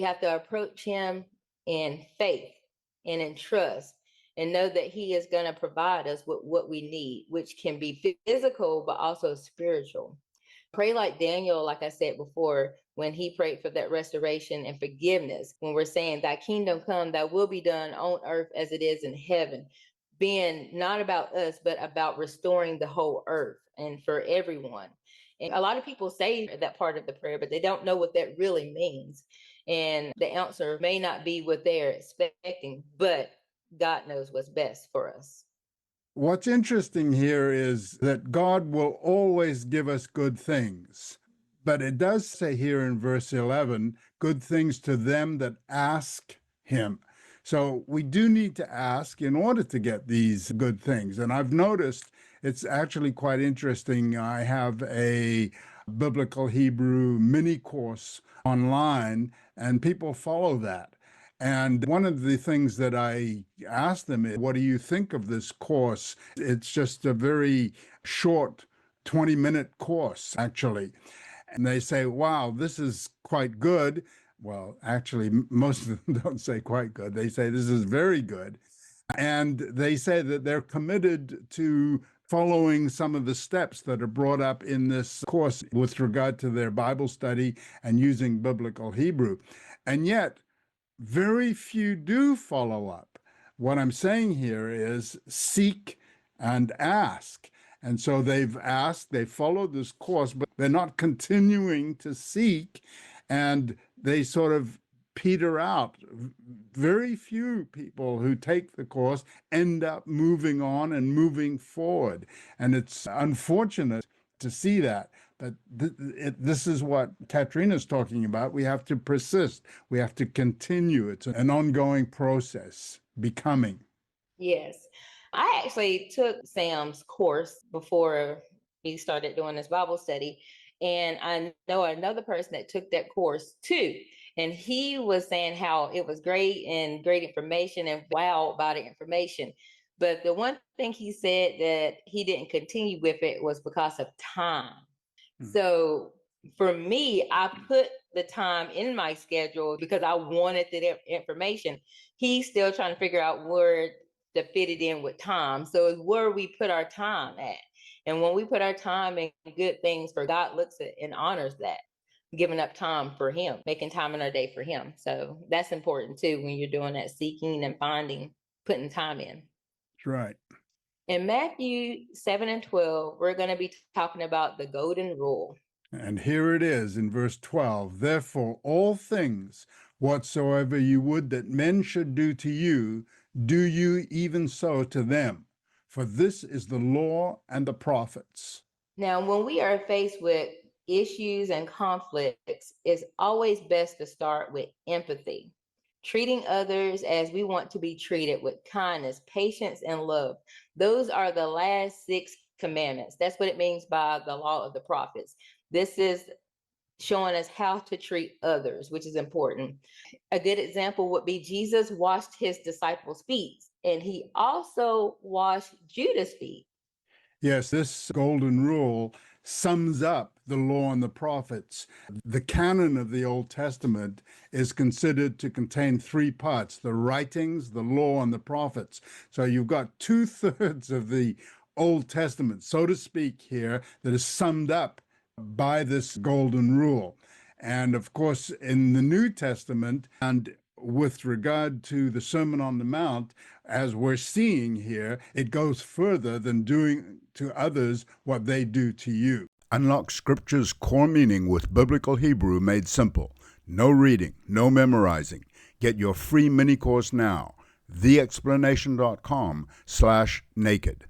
have to approach him in faith and in trust and know that he is going to provide us with what we need, which can be physical, but also spiritual. Pray like Daniel, like I said before, when he prayed for that restoration and forgiveness, when we're saying, thy kingdom come, thy will be done on earth as it is in heaven, being not about us, but about restoring the whole earth and for everyone. And a lot of people say that part of the prayer, but they don't know what that really means. And the answer may not be what they're expecting, but God knows what's best for us. What's interesting here is that God will always give us good things. But it does say here in verse 11, good things to them that ask him. So we do need to ask in order to get these good things. And I've noticed it's actually quite interesting. I have a biblical Hebrew mini course online, and people follow that. And one of the things that I asked them is, what do you think of this course? It's just a very short 20-minute course, actually. And they say, wow, this is quite good. Well, actually, most of them don't say quite good. They say this is very good. And they say that they're committed to following some of the steps that are brought up in this course with regard to their Bible study and using biblical Hebrew. And yet, very few do follow up. What I'm saying here is seek and ask. And so they've asked, they followed this course, but they're not continuing to seek, and they sort of peter out. Very few people who take the course end up moving on and moving forward. And it's unfortunate to see that. But this is what Katrina's talking about. We have to persist. We have to continue. It's an ongoing process, becoming. Yes. I actually took Sam's course before he started doing this Bible study. And I know another person that took that course too. And he was saying how it was great and great information and wow about the information. But the one thing he said that he didn't continue with it was because of time. So for me, I put the time in my schedule because I wanted the information. He's still trying to figure out where to fit it in with time. So it's where we put our time at. And when we put our time in good things for God, looks at and honors that, giving up time for him, making time in our day for him. So that's important too when you're doing that seeking and finding, putting time in. That's right. In Matthew 7 and 12, we're going to be talking about the golden rule. And here it is in verse 12. Therefore, all things whatsoever you would that men should do to you, do you even so to them. For this is the law and the prophets. Now, when we are faced with issues and conflicts, it's always best to start with empathy, treating others as we want to be treated with kindness, patience, and love. Those are the last 6 commandments. That's what it means by the law of the prophets. This is showing us how to treat others, which is important. A good example would be Jesus washed his disciples' feet, and he also washed Judas' feet. Yes, this golden rule sums up the law and the prophets. The canon of the Old Testament is considered to contain 3 parts: the writings, the law, and the prophets. So you've got 2/3 of the Old Testament, so to speak, here that is summed up by this golden rule. And of course, in the New Testament, and with regard to the Sermon on the Mount, as we're seeing here, it goes further than doing to others what they do to you. Unlock Scripture's core meaning with Biblical Hebrew made simple. No reading, no memorizing. Get your free mini course now. theexplanation.com/naked.